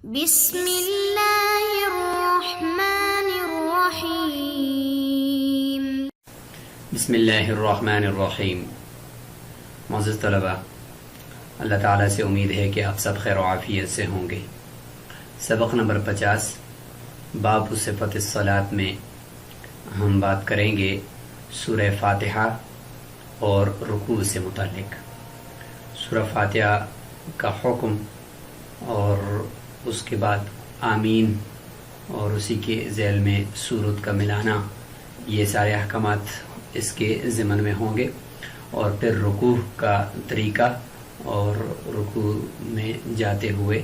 بسم اللہ الرحمن الرحیم۔ بسم اللہ الرحمن الرحیم۔ معزز طلبہ، اللہ تعالیٰ سے امید ہے کہ آپ سب خیر و عافیت سے ہوں گے۔ سبق نمبر 50 باب صفت الصلاۃ میں ہم بات کریں گے سورہ فاتحہ اور رکوع سے متعلق۔ سورہ فاتحہ کا حکم اور اس کے بعد آمین اور اسی کے ذیل میں سورت کا ملانا، یہ سارے احکامات اس کے ضمن میں ہوں گے، اور پھر رکوع کا طریقہ اور رکوع میں جاتے ہوئے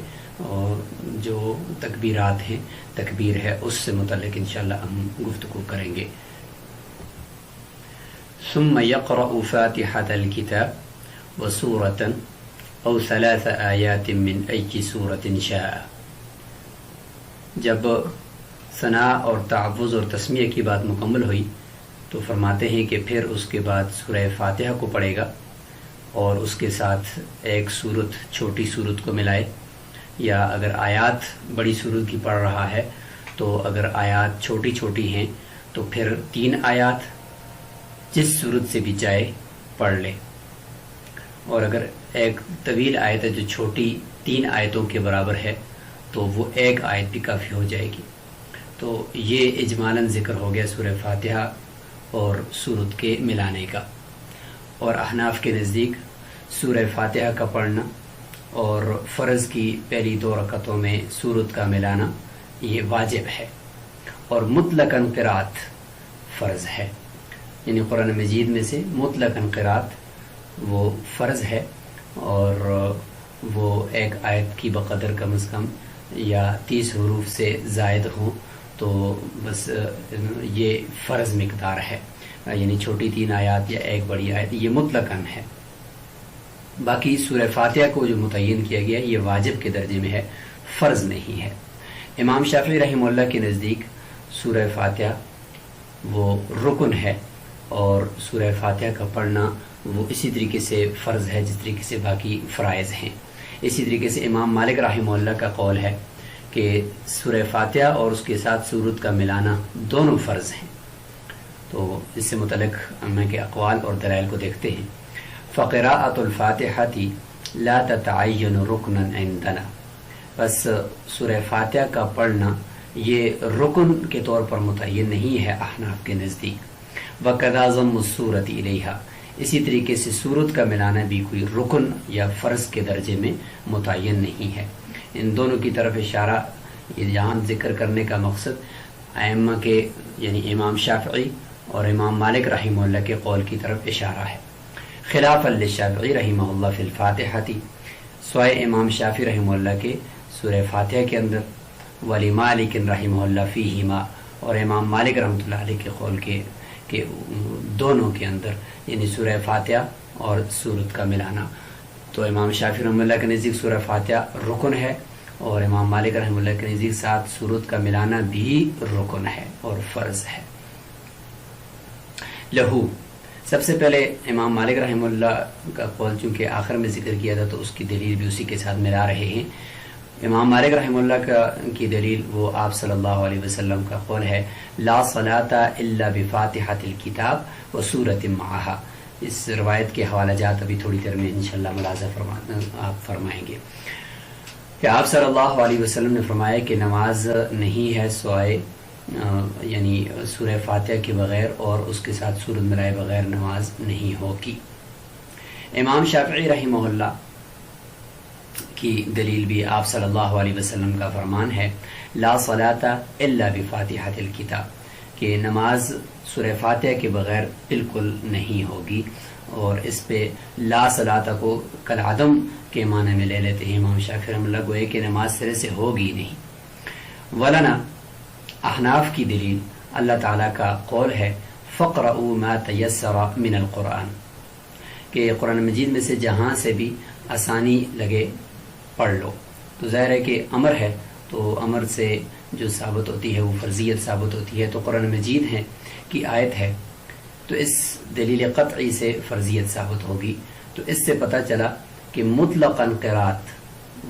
اور جو تکبیرات ہیں، تکبیر ہے، اس سے متعلق انشاءاللہ ہم گفتگو کریں گے۔ ثم يقرأ فاتحة الكتاب وسورة او 3 آیات من ای سورة شاء۔ جب ثناء اور تعوذ اور تسمیہ کی بات مکمل ہوئی تو فرماتے ہیں کہ پھر اس کے بعد سورہ فاتحہ کو پڑھے گا اور اس کے ساتھ ایک سورت، چھوٹی سورت کو ملائے، یا اگر آیات بڑی سورت کی پڑھ رہا ہے تو اگر آیات چھوٹی چھوٹی ہیں تو پھر 3 آیات جس سورت سے بھی چاہے پڑھ لے، اور اگر ایک طویل آیت ہے جو چھوٹی 3 آیتوں کے برابر ہے تو وہ 1 آیت بھی کافی ہو جائے گی۔ تو یہ اجمالاً ذکر ہو گیا سورہ فاتحہ اور سورت کے ملانے کا۔ اور احناف کے نزدیک سورہ فاتحہ کا پڑھنا اور فرض کی پہلی 2 رکعتوں میں سورت کا ملانا یہ واجب ہے، اور مطلقاً قرات فرض ہے، یعنی قرآن مجید میں سے مطلقاً قرات وہ فرض ہے، اور وہ 1 آیت کی بقدر کم از کم یا 30 حروف سے زائد ہوں تو بس یہ فرض مقدار ہے، یعنی چھوٹی 3 آیات یا 1 بڑی آیت، یہ مطلقاً ہے۔ باقی سورہ فاتحہ کو جو متعین کیا گیا یہ واجب کے درجے میں ہے، فرض نہیں ہے۔ امام شافعی رحمہ اللہ کے نزدیک سورہ فاتحہ وہ رکن ہے، اور سورہ فاتحہ کا پڑھنا وہ اسی طریقے سے فرض ہے جس طریقے سے باقی فرائض ہیں۔ اسی طریقے سے امام مالک رحمہ اللہ کا قول ہے کہ سورہ فاتحہ اور اس کے ساتھ سورت کا ملانا دونوں فرض ہیں۔ تو اس سے متعلق امہ کے اقوال اور دلائل کو دیکھتے ہیں۔ فقراءۃ الفاتحۃ لا تتعین رکنا عندنا، بس سورہ فاتحہ کا پڑھنا یہ رکن کے طور پر متعین نہیں ہے احناف کے نزدیک۔ وَكَذَا ضَمُّ السُّورَةِ إِلَيْهَا، اسی طریقے سے سورت کا ملانا بھی کوئی رکن یا فرض کے درجے میں متعین نہیں ہے۔ ان دونوں کی طرف اشارہ یہاں ذکر کرنے کا مقصد ائمہ کے یعنی امام شافعی اور امام مالک رحمہ اللہ کے قول کی طرف اشارہ ہے۔ خلاف للشافعی رحمہ اللہ فی الفاتحہ، سوائے امام شافعی رحمہ اللہ کے سورہ فاتحہ کے اندر، ولی مالک رحمہ اللہ فیہما، اور امام مالک رحمۃ اللہ علیہ کے قول کے دونوں کے اندر، یعنی سورہ فاتحہ اور سورت کا ملانا۔ تو امام شافعی رحمہ اللہ کے نزدیک سورہ فاتحہ رکن ہے، اور امام مالک رحمہ اللہ کے نزدیک ساتھ سورت کا ملانا بھی رکن ہے اور فرض ہے۔ لہو، سب سے پہلے امام مالک رحمہ اللہ کا قول چونکہ آخر میں ذکر کیا تھا تو اس کی دلیل بھی اسی کے ساتھ ملا رہے ہیں۔ امام مالک رحمہ اللہ کی دلیل وہ آپ صلی اللہ علیہ وسلم کا قول ہے، لا صلاۃ الا بفاتحۃ الکتاب وسورۃ معہا۔ اس روایت کے حوالہ جات ابھی تھوڑی دیر میں انشاءاللہ ملاحظہ آپ فرمائیں گے کہ آپ صلی اللہ علیہ وسلم نے فرمایا کہ نماز نہیں ہے سوائے یعنی سورہ فاتحہ کے بغیر، اور اس کے ساتھ سورت ملائے بغیر نماز نہیں ہوگی۔ امام شافعی رحمہ اللہ کی دلیل بھی آپ صلی اللہ علیہ وسلم کا فرمان ہے، لا صلاۃ الا بفاتحۃ الکتاب، کہ نماز سورہ فاتحہ کے بغیر بالکل نہیں ہوگی، اور اس پہ لا صلاۃ کو کالعدم کے معنی میں لے لیتے ہیں امام شافعی رحمہ اللہ، گوئے کہ نماز سرے سے ہوگی نہیں۔ ولنا، احناف کی دلیل اللہ تعالیٰ کا قول ہے، فَقْرَؤُوا مَا تَيَسَّرَ مِنَ الْقُرْآنِ، کہ قرآن مجید میں سے جہاں سے بھی آسانی لگے پڑھ لو۔ تو ظاہر ہے کہ امر ہے، تو امر سے جو ثابت ہوتی ہے وہ فرضیت ثابت ہوتی ہے، تو قرآن مجید ہے کی آیت ہے تو اس دلیل قطعی سے فرضیت ثابت ہوگی۔ تو اس سے پتہ چلا کہ مطلقاً قرات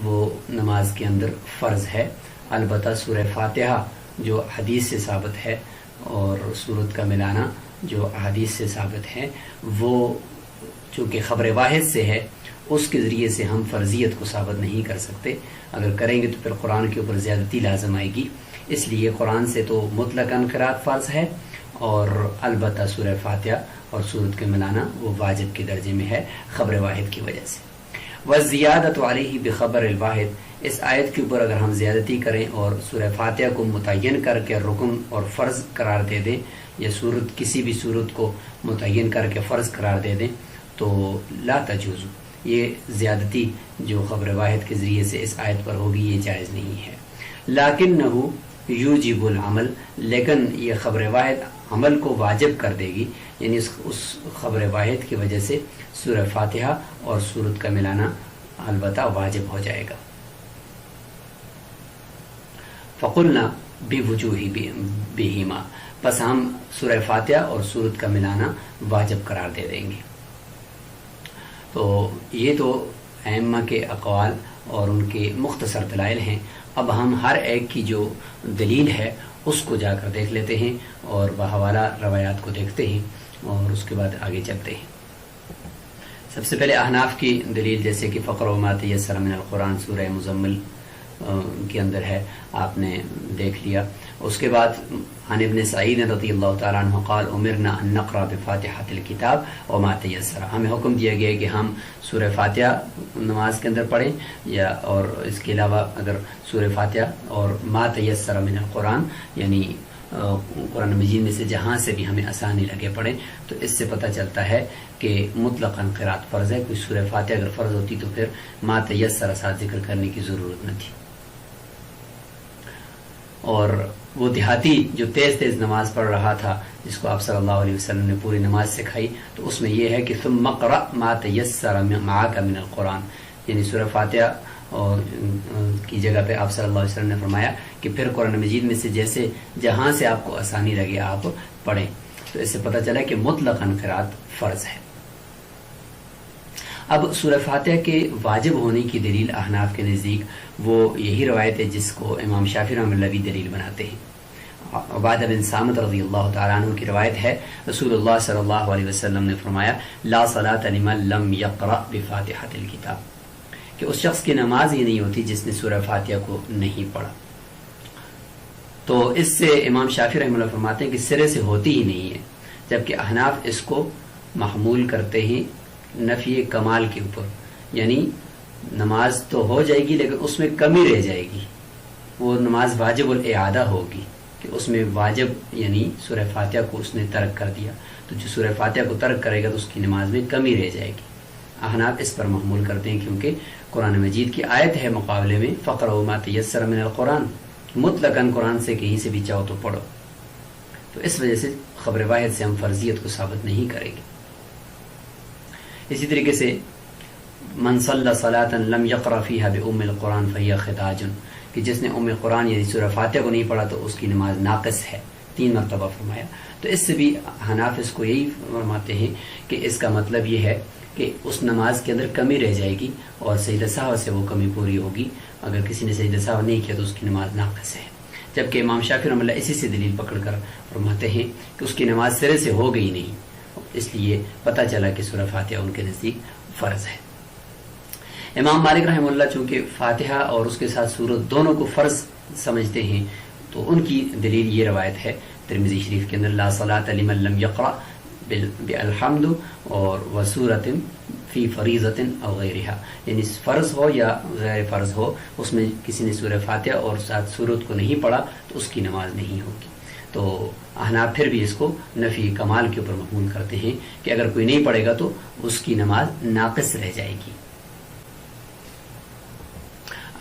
وہ نماز کے اندر فرض ہے. البتہ سورہ فاتحہ جو حدیث سے ثابت ہے اور سورت کا ملانا جو حدیث سے ثابت ہے وہ چونکہ خبر واحد سے ہے اس کے ذریعے سے ہم فرضیت کو ثابت نہیں کر سکتے. اگر کریں گے تو پھر قرآن کے اوپر زیادتی لازم آئے گی. اس لیے قرآن سے تو مطلقاً قرات فرض ہے اور البتہ سورہ فاتحہ اور سورت کے ملانا وہ واجب کے درجے میں ہے خبر واحد کی وجہ سے. وَالزِّيَادَةُ عَلَيْهِ بِخَبَرِ الْوَاحِدِ، اس آیت کے اوپر اگر ہم زیادتی کریں اور سورہ فاتحہ کو متعین کر کے رکن اور فرض قرار دے دیں یا سورت کسی بھی سورت کو متعین کر کے فرض قرار دے دیں تو لا تجوز، یہ زیادتی جو خبر واحد کے ذریعے سے اس آیت پر ہوگی یہ جائز نہیں ہے. لیکنہ یوجب العمل، لیکن یہ خبر واحد عمل کو واجب کر دے گی، یعنی اس خبر واحد کی وجہ سے سورہ فاتحہ اور سورت کا ملانا البتہ واجب ہو جائے گا. فقلنا بوجوہ بہما، بس ہم سورہ فاتحہ اور سورت کا ملانا واجب قرار دے دیں گے. تو یہ تو ائمہ کے اقوال اور ان کے مختصر دلائل ہیں. اب ہم ہر ایک کی جو دلیل ہے اس کو جا کر دیکھ لیتے ہیں اور بحوالہ روایات کو دیکھتے ہیں اور اس کے بعد آگے چلتے ہیں. سب سے پہلے احناف کی دلیل، جیسے کہ فقرؤ ما تیسر من القرآن سورہ مزمل کے اندر ہے، آپ نے دیکھ لیا. اس کے بعد عن ابن سعید رضی اللہ تعالیٰ عنہ قال امرنا ان نقرأ بفاتحۃ الکتاب وما تیسر، ہمیں حکم دیا گیا کہ ہم سورہ فاتحہ نماز کے اندر پڑھیں یا اور اس کے علاوہ اگر سورہ فاتحہ اور ما تیسر من القرآن یعنی قرآن مجید میں سے جہاں سے بھی ہمیں آسانی لگے پڑھیں. تو اس سے پتہ چلتا ہے کہ مطلقاً قرات فرض ہے. کوئی سورہ فاتحہ اگر فرض ہوتی تو پھر ما تیسر ساتھ ذکر کرنے کی ضرورت نہ تھی. اور وہ دیہاتی جو تیز تیز نماز پڑھ رہا تھا جس کو آپ صلی اللہ علیہ وسلم نے پوری نماز سکھائی، تو اس میں یہ ہے کہ ثم اقرأ ما تیسر معک من القرآن، یعنی سورہ فاتحہ اور کی جگہ پہ آپ صلی اللہ علیہ وسلم نے فرمایا کہ پھر قرآن مجید میں سے جیسے جہاں سے آپ کو آسانی لگے آپ پڑھیں. تو اس سے پتہ چلا کہ مطلقاً قرات فرض ہے. اب سورہ فاتحہ کے واجب ہونے کی دلیل احناف کے نزدیک وہ یہی روایت ہے جس کو امام شافعی رحمۃ اللہ بھی دلیل بناتے ہیں. عبادہ بن صامت رضی اللہ تعالیٰ عنہ کی روایت ہے، رسول اللہ صلی اللہ علیہ وسلم نے فرمایا لا صلاۃ لمن لم یقرأ بفاتحۃ الکتاب، کہ اس شخص کی نماز ہی نہیں ہوتی جس نے سورہ فاتحہ کو نہیں پڑھا. تو اس سے امام شافعی رحمۃ اللہ فرماتے ہیں کہ سرے سے ہوتی ہی نہیں ہے، جبکہ احناف اس کو محمول کرتے ہیں نفی کمال کے اوپر، یعنی نماز تو ہو جائے گی لیکن اس میں کمی رہ جائے گی. وہ نماز واجب الاعادہ ہوگی کہ اس میں واجب یعنی سورہ فاتحہ کو اس نے ترک کر دیا، تو جو سورہ فاتحہ کو ترک کرے گا تو اس کی نماز میں کمی رہ جائے گی. احناف اس پر محمول کرتے ہیں کیونکہ قرآن مجید کی آیت ہے مقابلے میں فقرؤ ما تیسر من القرآن، مطلقاً قرآن سے کہیں سے بھی چاہو تو پڑھو. تو اس وجہ سے خبر واحد سے ہم فرضیت کو ثابت نہیں کریں گے. اسی طریقے سے من صلی صلاۃ لم یقرأ فیہا بأم القرآن فہی خداج، کہ جس نے ام قرآن یعنی سورہ فاتحہ کو نہیں پڑھا تو اس کی نماز ناقص ہے، 3 مرتبہ فرمایا. تو اس سے بھی حناف اس کو یہی فرماتے ہیں کہ اس کا مطلب یہ ہے کہ اس نماز کے اندر کمی رہ جائے گی اور سجدہ سہو سے وہ کمی پوری ہوگی. اگر کسی نے سجدہ سہو نہیں کیا تو اس کی نماز ناقص ہے. جبکہ امام شافعی رحمۃ اللہ اسی سے دلیل پکڑ کر فرماتے ہیں کہ اس کی نماز سرے سے ہو گئی نہیں، اس لیے پتہ چلا کہ سورہ فاتحہ ان کے نزدیک فرض ہے. امام مالک رحمہ اللہ چونکہ فاتحہ اور اس کے ساتھ سورت دونوں کو فرض سمجھتے ہیں تو ان کی دلیل یہ روایت ہے ترمذی شریف کے اندر لا صلاۃ لمن لم یقرأ بالحمد اور وسورۃ فی فریضۃ او غیرہا، یعنی فرض ہو یا غیر فرض ہو اس میں کسی نے سورہ فاتحہ اور ساتھ سورت کو نہیں پڑھا تو اس کی نماز نہیں ہوگی. تو احناف پھر بھی اس کو نفی کمال کے اوپر محمول کرتے ہیں کہ اگر کوئی نہیں پڑھے گا تو اس کی نماز ناقص رہ جائے گی.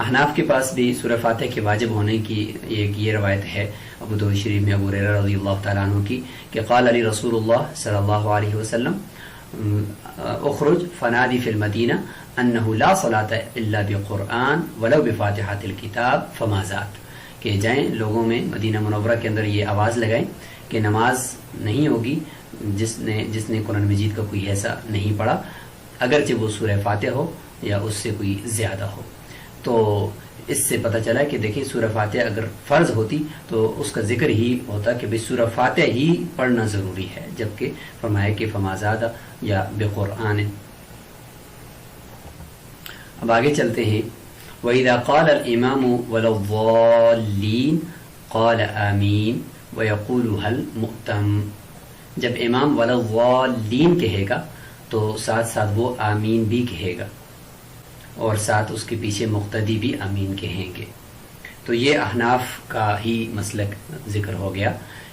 احناف کے پاس بھی سورہ فاتحہ کے واجب ہونے کی ایک یہ روایت ہے ابو داؤد شریف میں ابو ہریرہ رضی اللہ تعالیٰ عنہ کی کہ قال علی رسول اللہ صلی اللہ علیہ وسلم اخرج فنادی فی المدینہ انہ لا صلاۃ الا بقرآن ولو بفاتحۃ الکتاب فما زاد، کہ جائیں لوگوں میں مدینہ منورہ کے اندر یہ آواز لگائیں کہ نماز نہیں ہوگی جس نے قرآن مجید کا کوئی حصہ نہیں پڑھا، اگرچہ وہ سورہ فاتحہ ہو یا اس سے کوئی زیادہ ہو. تو اس سے پتہ چلا کہ دیکھیں سورہ فاتحہ اگر فرض ہوتی تو اس کا ذکر ہی ہوتا کہ بھئی سورہ فاتحہ ہی پڑھنا ضروری ہے، جبکہ فرمایا کہ فما زادہ یا بقرآن۔ اب آگے چلتے ہیں، وَإِذَا قَالَ الْإِمَامُ وَلَا الضَّالِّينَ قَالَ آمین وَيَقُولُ هَلْ مُؤْتَمٌ۔ جب امام وَلَا الضَّالِّينَ کہے گا تو ساتھ ساتھ وہ آمین بھی کہے گا، اور ساتھ اس کے پیچھے مقتدی بھی آمین کہیں گے۔ تو یہ احناف کا ہی مسلک ذکر ہو گیا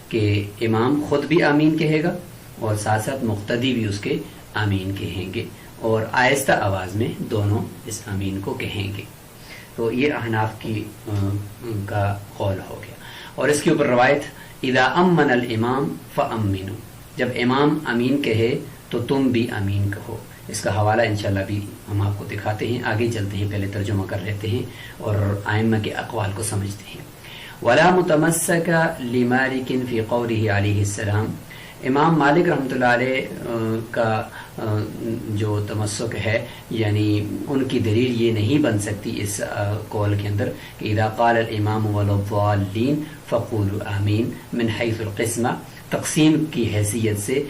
کہ امام خود بھی آمین کہے گا اور ساتھ ساتھ مقتدی بھی اس کے آمین کہیں گے، اور آہستہ آواز میں دونوں اس آمین کو کہیں گے۔ تو یہ احناف کی کا قول ہو گیا۔ اور اس کے اوپر روایت اذا امن الامام فامنوا، جب امام آمین کہے تو تم بھی آمین کہو۔ اس کا حوالہ انشاءاللہ بھی ہم آپ کو دکھاتے ہیں، آگے چلتے ہیں، پہلے ترجمہ کر لیتے ہیں اور ائمہ کے اقوال کو سمجھتے ہیں۔ ولا متمسک لمالک فی قولہ علیہ السلام، امام مالک رحمۃ اللہ علیہ کا جو تمسک ہے، یعنی ان کی دلیل یہ نہیں بن سکتی اس قول کے اندر کہ اذا قال الامام ولا الضالین فقولوا آمین من حیث القسمہ، تقسیم کی حیثیت سے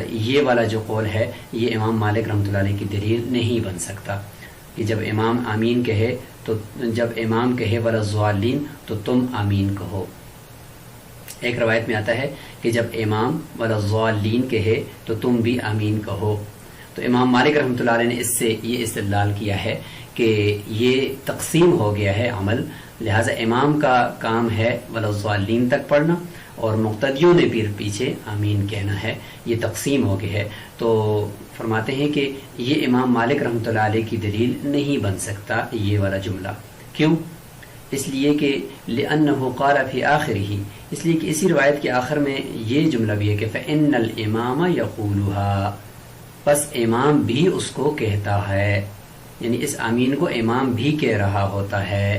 یہ والا جو قول ہے یہ امام مالک رحمۃ اللہ علیہ کی دلیل نہیں بن سکتا کہ جب امام آمین کہے تو جب امام کہے ولا الضالین تو تم آمین کہو۔ ایک روایت میں آتا ہے کہ جب امام ولا الضالین کہے تو تم بھی آمین کہو۔ تو امام مالک رحمۃ اللہ علیہ نے اس سے یہ استدلال کیا ہے کہ یہ تقسیم ہو گیا ہے عمل، لہٰذا امام کا کام ہے ولا الضالین تک پڑھنا اور مقتدیوں نے پھر پیچھے آمین کہنا ہے، یہ تقسیم ہو گئی ہے۔ تو فرماتے ہیں کہ یہ امام مالک رحمۃ اللہ علیہ کی دلیل نہیں بن سکتا یہ والا جملہ۔ کیوں؟ اس لیے کہ لأنه قال فی آخرہ، اس لیے کہ اسی روایت کے آخر میں یہ جملہ بھی ہے کہ فإن الامام یقولها، پس امام بھی اس کو کہتا ہے، یعنی اس آمین کو امام بھی کہہ رہا ہوتا ہے۔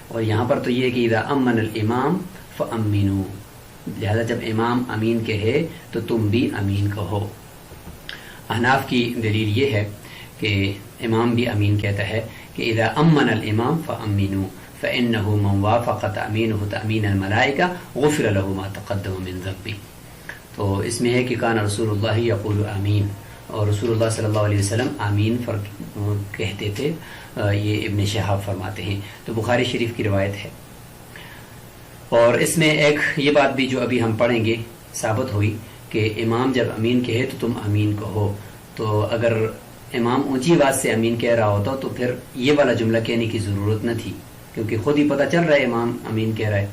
اور یہاں پر تو یہ کہ اذا امن الامام فامنوا، لہذا جب امام امین کہے تو تم بھی امین کہو۔ احناف کی دلیل یہ ہے کہ امام بھی امین کہتا ہے کہ اذا امن الامام فامنوا فانه من وافق تامینه تامین الملائکہ غفر له ما تقدم من ذنبه۔ تو اس میں ہے کہ کان رسول اللہ یقول آمین، اور رسول اللہ صلی اللہ علیہ وسلم آمین کہتے تھے، یہ ابن شہاب فرماتے ہیں۔ تو بخاری شریف کی روایت ہے، اور اس میں ایک یہ بات بھی جو ابھی ہم پڑھیں گے ثابت ہوئی کہ امام جب امین کہے تو تم امین کہو۔ تو اگر امام اونچی آواز سے امین کہہ رہا ہوتا تو پھر یہ والا جملہ کہنے کی ضرورت نہ تھی، کیونکہ خود ہی پتہ چل رہا ہے امام امین کہہ رہا ہے۔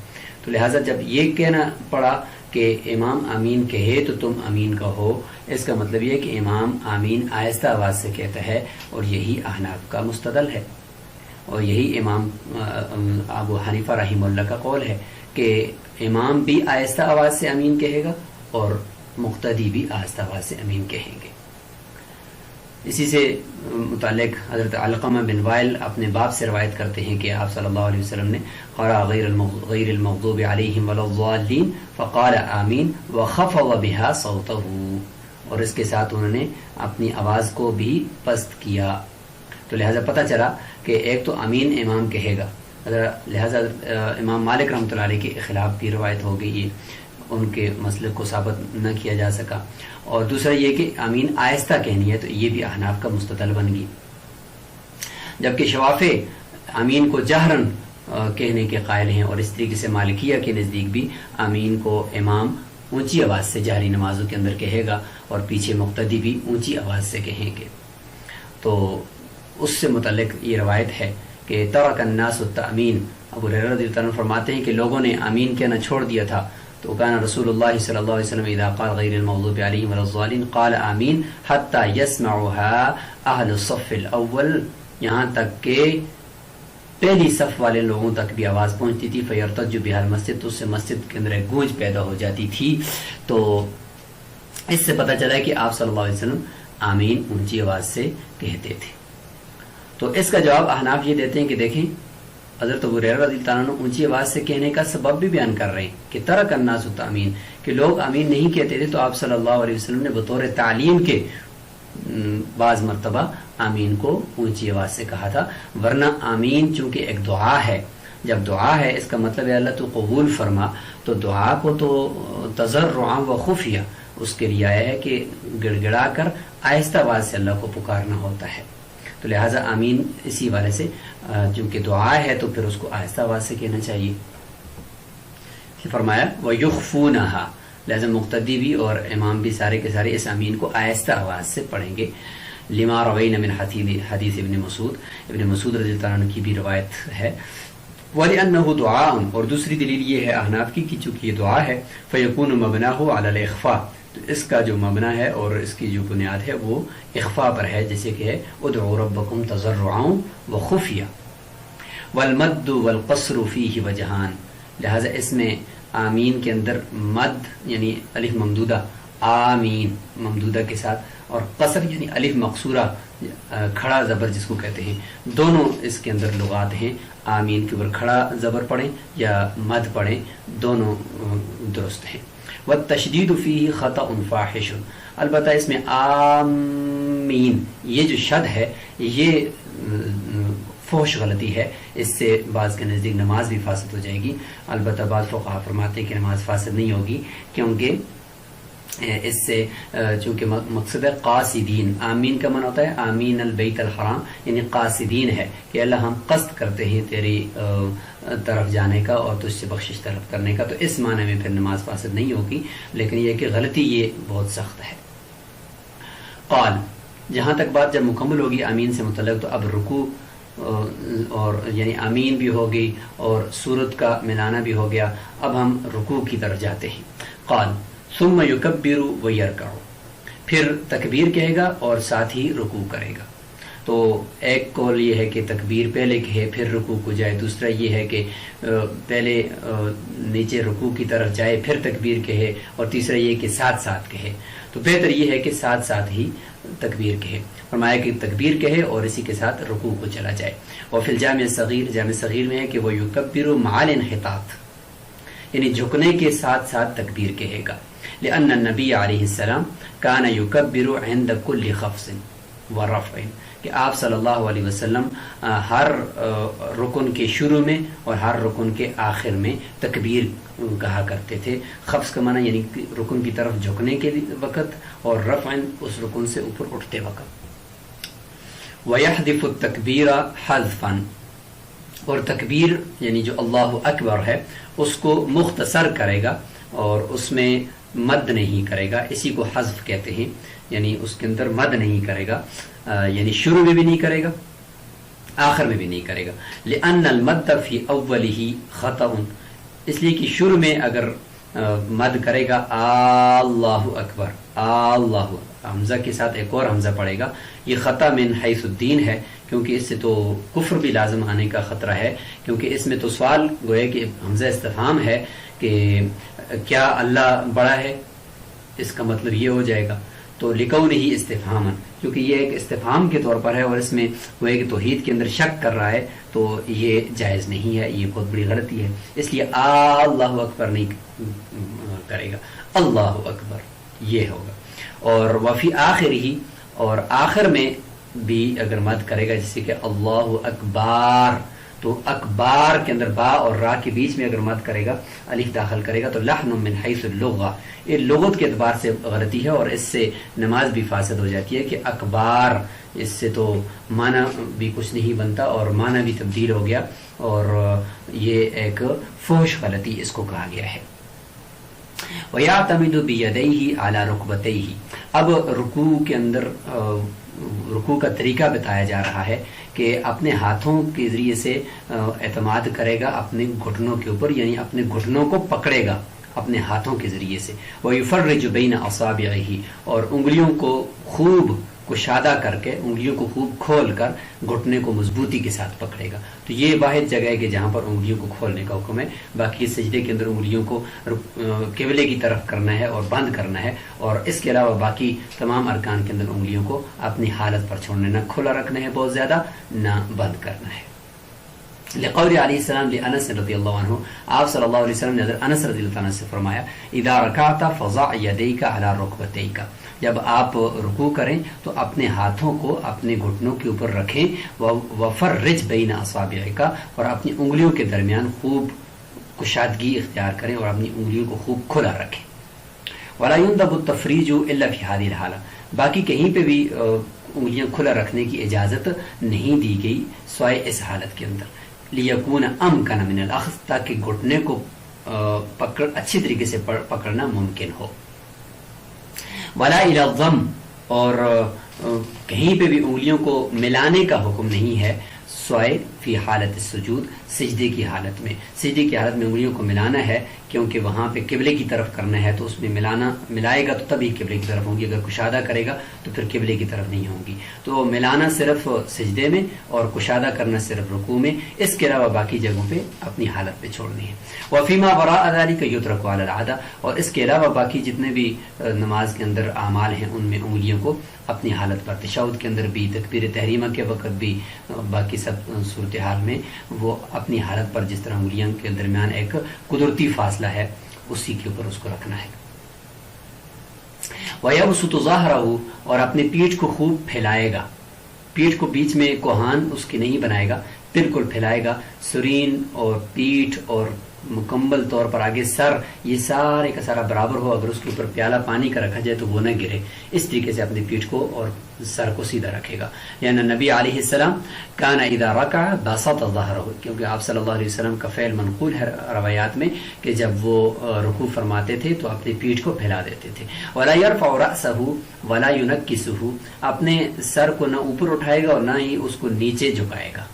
تو لہٰذا جب یہ کہنا پڑا کہ امام آمین کہے تو تم امین کہو، اس کا مطلب یہ ہے کہ امام آمین آہستہ آواز سے کہتا ہے، اور یہی احناف کا مستدل ہے، اور یہی امام ابو حنیفہ رحمہ اللہ کا قول ہے کہ امام بھی آہستہ آواز سے امین کہے گا اور مقتدی بھی آہستہ آواز سے امین کہیں گے۔ اسی سے متعلق حضرت علقمہ بن وائل اپنے باپ سے روایت کرتے ہیں کہ آپ صلی اللہ علیہ وسلم نے قرأ غیر المغضوب علیہم ولا الضالین فقال آمین وخفض بها صوته، اور اس کے ساتھ انہوں نے اپنی آواز کو بھی پست کیا۔ تو لہٰذا پتہ چلا کہ ایک تو آمین امام کہے گا، لہٰذا امام مالک رحمۃ اللہ علیہ کے خلاف بھی روایت ہو گئی، ان کے مسلک کو ثابت نہ کیا جا سکا، اور دوسرا یہ کہ آمین آہستہ کہنی ہے، تو یہ بھی احناف کا مستدل بن گئی۔ جبکہ شوافع آمین کو جہرن کہنے کے قائل ہیں، اور اس طریقے سے مالکیہ کے نزدیک بھی آمین کو امام اونچی آواز سے جہری نمازوں کے اندر کہے گا اور پیچھے مقتدی بھی اونچی آواز سے کہیں گے۔ تو اس سے متعلق یہ روایت ہے کہ ترک الناس التأمین، ابو ہریرہ رضی اللہ عنہ فرماتے ہیں کہ لوگوں نے آمین کہنا چھوڑ دیا تھا، تو کان رسول اللہ صلی اللہ علیہ وسلم اذا قال غیر المغضوب علیہم ولا الضالین قال آمین حتی یسمعها اہل الصف الاول، یہاں تک کہ پہلی صف والے لوگوں تک بھی آواز پہنچتی تھی، فیرتج بها المسجد، تو اس سے مسجد کے اندر ایک گونج پیدا ہو جاتی تھی۔ تو اس سے پتہ چلا کہ آپ صلی اللہ علیہ وسلم آمین اونچی آواز سے کہتے تھے۔ تو اس کا جواب احناف یہ دیتے ہیں کہ دیکھیں حضرت ابو ہریرہ رضی اللہ عنہ اونچی آواز سے کہنے کا سبب بھی بیان کر رہے ہیں کہ ترک الناس التأمین، کہ لوگ آمین نہیں کہتے تھے، تو آپ صلی اللہ علیہ وسلم نے بطور تعلیم کے بعض مرتبہ آمین کو اونچی آواز سے کہا تھا، ورنہ آمین چونکہ ایک دعا ہے، جب دعا ہے اس کا مطلب ہے اللہ تو قبول فرما، تو دعا کو تو تضرعا و خفیہ اس کے لیے آیا ہے کہ گڑ گڑا کر آہستہ آواز سے اللہ کو پکارنا ہوتا ہے، تو لہٰذا آمین اسی والے سے چونکہ دعا ہے تو پھر اس کو آہستہ آواز سے کہنا چاہیے۔ فرمایا وَيُخْفُونَهَا، لہذا مقتدی بھی اور امام بھی سارے کے سارے اس آمین کو آہستہ آواز سے پڑھیں گے۔ لما روینا من حدیث ابن مسعود رضی اللہ عنہ کی بھی روایت ہے۔ وَلِأَنَّهُ دُعَاءٌ، اور دوسری دلیل یہ ہے احناف کی کہ چونکہ یہ دعا ہے، فَيَكُونُ مَبْنَاهُ عَلَى الْإِخْفَاء، تو اس کا جو مبنا ہے اور اس کی جو بنیاد ہے وہ اخفاء پر ہے، جیسے کہ ہے ادعوا ربکم تضرعا وخفیا۔ والمد والقصر فیہ وجہان، لہذا اس میں آمین کے اندر مد یعنی الف ممدودہ آمین ممدودہ کے ساتھ، اور قصر یعنی الف مقصورہ کھڑا زبر جس کو کہتے ہیں، دونوں اس کے اندر لغات ہیں، آمین کے اوپر کھڑا زبر پڑھیں یا مد پڑھیں، دونوں درست ہیں۔ والتشدید فیہ خطأ فاحش، البتہ اس میں آمین یہ جو شد ہے یہ فحش غلطی ہے، اس سے بعض کے نزدیک نماز بھی فاسد ہو جائے گی، البتہ بعض فقہا فرماتے ہیں کہ نماز فاسد نہیں ہوگی، کیونکہ اس سے چونکہ مقصد ہے قاصدین، آمین کا معنی ہوتا ہے آمین البیت الحرام، یعنی قاصدین ہے کہ اللہ ہم قصد کرتے ہیں تیری طرف جانے کا اور تجھ سے بخشش طلب کرنے کا، تو اس معنی میں پھر نماز فاسد نہیں ہوگی، لیکن یہ کہ غلطی یہ بہت سخت ہے۔ قال، جہاں تک بات جب مکمل ہوگی آمین سے متعلق، تو اب رکوع اور یعنی آمین بھی ہوگی اور سورت کا ملانا بھی ہو گیا، اب ہم رکوع کی طرف جاتے ہیں۔ قال ثم یکبر ویرکع، پھر تکبیر کہے گا اور ساتھ ہی رکوع کرے گا، تو ایک قول یہ ہے کہ تکبیر پہلے کہے پھر رکوع کو جائے، دوسرا یہ ہے کہ پہلے نیچے رکوع کی طرف جائے پھر تکبیر کہے، اور تیسرا یہ کہ ساتھ ساتھ کہے، تو بہتر یہ ہے کہ ساتھ ساتھ ہی تکبیر کہے، فرمایا کہ تکبیر کہے اور اسی کے ساتھ رکوع کو چلا جائے۔ اور فی الجامع الصغیر، جامع صغیر میں ہے کہ وہ یکبر مع الانحطاط، یعنی جھکنے کے ساتھ ساتھ تکبیر کہے گا، لأن النبی علیہ السلام کان یکبر عند کل خفض ورفع، کہ آپ صلی اللہ علیہ وسلم ہر رکن کے شروع میں اور ہر رکن کے آخر میں تکبیر کہا کرتے تھے۔ خفض کا معنی یعنی رکن کی طرف جھکنے کے وقت، اور رفع اس رکن سے اوپر اٹھتے وقت۔ وَيَحْذِفُ التَّكْبِيرَ حَذْفًا، اور تکبیر یعنی جو اللہ اکبر ہے اس کو مختصر کرے گا اور اس میں مد نہیں کرے گا، اسی کو حذف کہتے ہیں، یعنی اس کے اندر مد نہیں کرے گا، یعنی شروع میں بھی نہیں کرے گا آخر میں بھی نہیں کرے گا۔ لأن المد فی اولہ خطأ، اس لیے کہ شروع میں اگر مد کرے گا اللہ اکبر، اللہ حمزہ کے ساتھ ایک اور حمزہ پڑے گا، یہ خطا من حیث الدین ہے، کیونکہ اس سے تو کفر بھی لازم آنے کا خطرہ ہے، کیونکہ اس میں تو سوال گویا کہ حمزہ استفہام ہے کہ کیا اللہ بڑا ہے، اس کا مطلب یہ ہو جائے گا، تو لکونہ استفہاما، کیونکہ یہ ایک استفہام کے طور پر ہے اور اس میں وہ ایک توحید کے اندر شک کر رہا ہے، تو یہ جائز نہیں ہے، یہ بہت بڑی غلطی ہے، اس لیے اللہ اکبر نہیں کرے گا، اللہ اکبر یہ ہوگا۔ اور وفی آخر ہی، اور آخر میں بھی اگر مد کرے گا جیسے کہ اللہ اکبار، تو اکبار کے اندر با اور را کے بیچ میں اگر مد کرے گا، الف داخل کرے گا، تو لحن من حیث اللغہ، یہ لغت کے اعتبار سے غلطی ہے اور اس سے نماز بھی فاسد ہو جاتی ہے کہ اکبار، اس سے تو معنی بھی کچھ نہیں بنتا اور معنی بھی تبدیل ہو گیا، اور یہ ایک فحش غلطی اس کو کہا گیا ہے۔ وَيَعْتَمِدُ بِيَدَيْهِ عَلَى رُكْبَتَيْهِ، اب رکوع کے اندر رکوع کا طریقہ بتایا جا رہا ہے کہ اپنے ہاتھوں کے ذریعے سے اعتماد کرے گا اپنے گھٹنوں کے اوپر، یعنی اپنے گھٹنوں کو پکڑے گا اپنے ہاتھوں کے ذریعے سے، وَيُفَرِّجُ بَيْنَ أَصَابِعِهِ، اور انگلیوں کو خوب کشادہ کر کے، انگلیوں کو خوب کھول کر گھٹنے کو مضبوطی کے ساتھ پکڑے گا، تو یہ واحد جگہ ہے کہ جہاں پر انگلیوں کو کھولنے کا حکم ہے، باقی سجدے کے اندر انگلیوں کو قبلے کی طرف کرنا ہے اور بند کرنا ہے، اور اس کے علاوہ باقی تمام ارکان کے اندر انگلیوں کو اپنی حالت پر چھوڑنا، نہ کھلا رکھنا ہے بہت زیادہ، نہ بند کرنا ہے۔ لقول علیہ السلام لانس رضی اللہ عنہ، آپ صلی اللہ علیہ وسلم نے حضرت انس رضی اللہ عنہ سے فرمایا، اذا رکعت فضع یدیک علی رکبتیک، جب آپ رکوع کریں تو اپنے ہاتھوں کو اپنے گھٹنوں کے اوپر رکھیں، وفرج بین اصابعک، اور اپنی انگلیوں کے درمیان خوب کشادگی اختیار کریں اور اپنی انگلیوں کو خوب کھلا رکھیں۔ ولا يندب التفریج الا فی هذه الحالہ، باقی کہیں پہ بھی انگلیاں کھلا رکھنے کی اجازت نہیں دی گئی سوائے اس حالت کے اندر، لیکون امکن من الاخذ، تاکہ گھٹنے کو اچھی طریقے سے پکڑنا ممکن ہو۔ ولا الى الضم، اور کہیں پہ بھی انگلیوں کو ملانے کا حکم نہیں ہے سوائے فی حالت السجود، سجدے کی حالت میں۔ سجدے کی حالت میں انگلیوں کو ملانا ہے کیونکہ وہاں پہ قبلے کی طرف کرنا ہے، تو اس میں ملائے گا تو تبھی قبلے کی طرف ہوں گی، اگر کشادہ کرے گا تو پھر قبلے کی طرف نہیں ہوں گی۔ تو ملانا صرف سجدے میں اور کشادہ کرنا صرف رکوع میں، اس کے علاوہ باقی جگہوں پہ اپنی حالت پہ چھوڑنی ہے۔ وفیما وراء ذلک یترک علی العادہ، اور اس کے علاوہ باقی جتنے بھی نماز کے اندر اعمال ہیں ان میں انگلیوں کو اپنی حالت پر، تشہد کے اندر بھی، تکبیر تحریمہ کے وقت بھی، باقی سب صورتحال میں وہ اپنی حالت پر جس طرح انگلیاں کے درمیان ایک قدرتی فاصلہ ہے اسی کے اوپر اس کو رکھنا ہے۔ وَيَبْسُطُ ظَهْرَهُ، اور اپنے پیٹھ کو خوب پھیلائے گا، پیٹھ کو بیچ میں کوہان اس کی نہیں بنائے گا، بالکل پھیلائے گا، سرین اور پیٹھ اور مکمل طور پر آگے سر، یہ سارے کا سارا برابر ہو، اگر اس کے اوپر پیالہ پانی کا رکھا جائے تو وہ نہ گرے، اس طریقے سے اپنی پیٹھ کو اور سر کو سیدھا رکھے گا۔ یعنی نبی علیہ السلام کان اذا رکع بسط ظہرہ، کیونکہ آپ صلی اللہ علیہ وسلم کا فعل منقول ہے روایات میں کہ جب وہ رکوع فرماتے تھے تو اپنی پیٹھ کو پھیلا دیتے تھے۔ ولا يرفع رأسه ولا ينكسه، اپنے سر کو نہ اوپر اٹھائے گا اور نہ ہی اس کو نیچے جھکائے گا،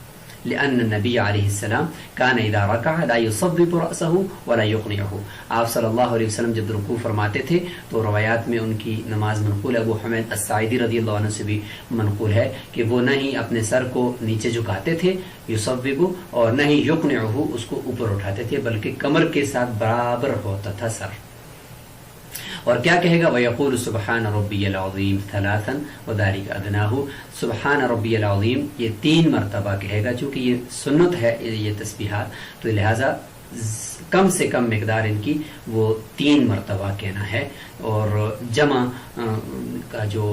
لأن النبی علیہ السلام کان اذا رکع لا يصبب رأسه ولا يقنعه، آپ صلی اللہ علیہ وسلم جب رکوع فرماتے تھے تو روایات میں ان کی نماز منقول ہے، ابو حمید الساعدی رضی اللہ عنہ سے بھی منقول ہے کہ وہ نہ ہی اپنے سر کو نیچے جھکاتے تھے یصبب، اور نہ ہی یقنعه اس کو اوپر اٹھاتے تھے، بلکہ کمر کے ساتھ برابر ہوتا تھا سر۔ اور کیا کہے گا؟ وَيَقُولُ سُبْحَانَ رَبِّيَ الْعَظِيمِ ثَلَاثًا وَذَلِكَ أَدْنَاهُ، سبحان ربی العظیم یہ 3 مرتبہ کہے گا، چونکہ یہ سنت ہے یہ تسبیحات، تو لہٰذا کم سے کم مقدار ان کی وہ 3 مرتبہ کہنا ہے، اور جمع کا جو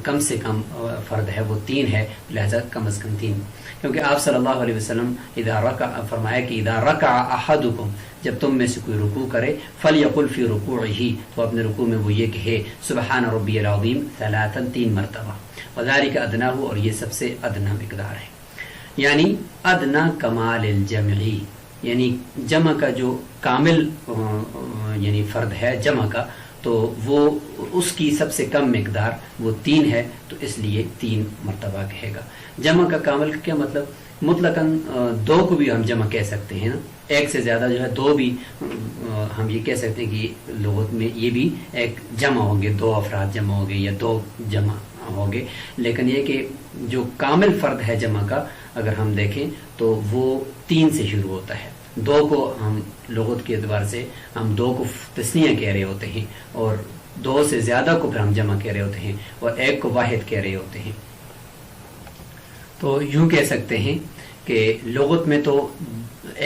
کم سے کم فرد ہے وہ 3 ہے، لہذا کم از کم 3، کیونکہ آپ صلی اللہ علیہ وسلم اذا رکع فرمایا کہ اذا رکع احدکم، جب تم میں سے کوئی رکوع کرے، فلیقل فی رکوعہ، تو اپنے رکوع میں وہ یہ کہے سبحان ربی العظیم ثلاثا 3 مرتبہ، وذالک ادناہ، اور یہ سب سے ادنا مقدار ہے، یعنی ادنا کمال الجمعی، یعنی جمع کا جو کامل یعنی فرد ہے جمع کا، تو وہ اس کی سب سے کم مقدار وہ 3 ہے، تو اس لیے 3 مرتبہ کہے گا۔ جمع کا کامل کا کیا مطلب؟ مطلقاً 2 کو بھی ہم جمع کہہ سکتے ہیں نا، 1 سے زیادہ جو ہے 2 بھی ہم یہ کہہ سکتے ہیں کہ لغت میں یہ بھی ایک جمع ہوں گے، 2 افراد جمع ہوں گے یا 2 جمع ہوں گے، لیکن یہ کہ جو کامل فرد ہے جمع کا اگر ہم دیکھیں تو وہ 3 سے شروع ہوتا ہے۔ 2 کو ہم لغت کے اعتبار سے ہم 2 کو تثنیہ کہہ رہے ہوتے ہیں، اور 2 سے زیادہ کو پھر ہم جمع کہہ رہے ہوتے ہیں، اور 1 کو واحد کہہ رہے ہوتے ہیں۔ تو یوں کہہ سکتے ہیں کہ لغت میں تو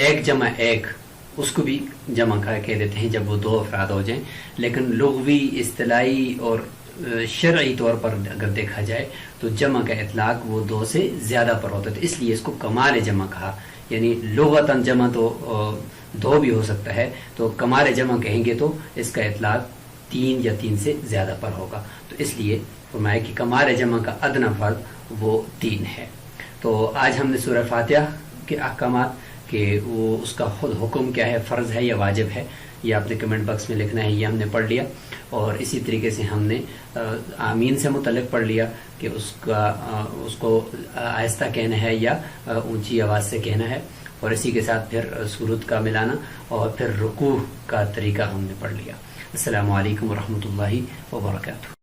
1 جمع 1 اس کو بھی جمع کہہ دیتے ہیں جب وہ 2 افراد ہو جائیں، لیکن لغوی اصطلاحی اور شرعی طور پر اگر دیکھا جائے تو جمع کا اطلاق وہ 2 سے زیادہ پر ہوتا ہے، تو اس لیے اس کو کمال جمع کہا، یعنی لغتاً جمع تو 2 بھی ہو سکتا ہے، تو کمال جمع کہیں گے تو اس کا اطلاق 3 یا 3 سے زیادہ پر ہوگا، تو اس لیے فرمایا کہ کمال جمع کا ادنا فرد وہ 3 ہے۔ تو آج ہم نے سورہ فاتحہ کے احکامات کہ وہ اس کا خود حکم کیا ہے، فرض ہے یا واجب ہے، یہ آپ نے کمنٹ باکس میں لکھنا ہے، یہ ہم نے پڑھ لیا، اور اسی طریقے سے ہم نے آمین سے متعلق پڑھ لیا کہ اس کو آہستہ کہنا ہے یا اونچی آواز سے کہنا ہے، اور اسی کے ساتھ پھر سورت کا ملانا اور پھر رکوع کا طریقہ ہم نے پڑھ لیا۔ السلام علیکم ورحمۃ اللہ وبرکاتہ۔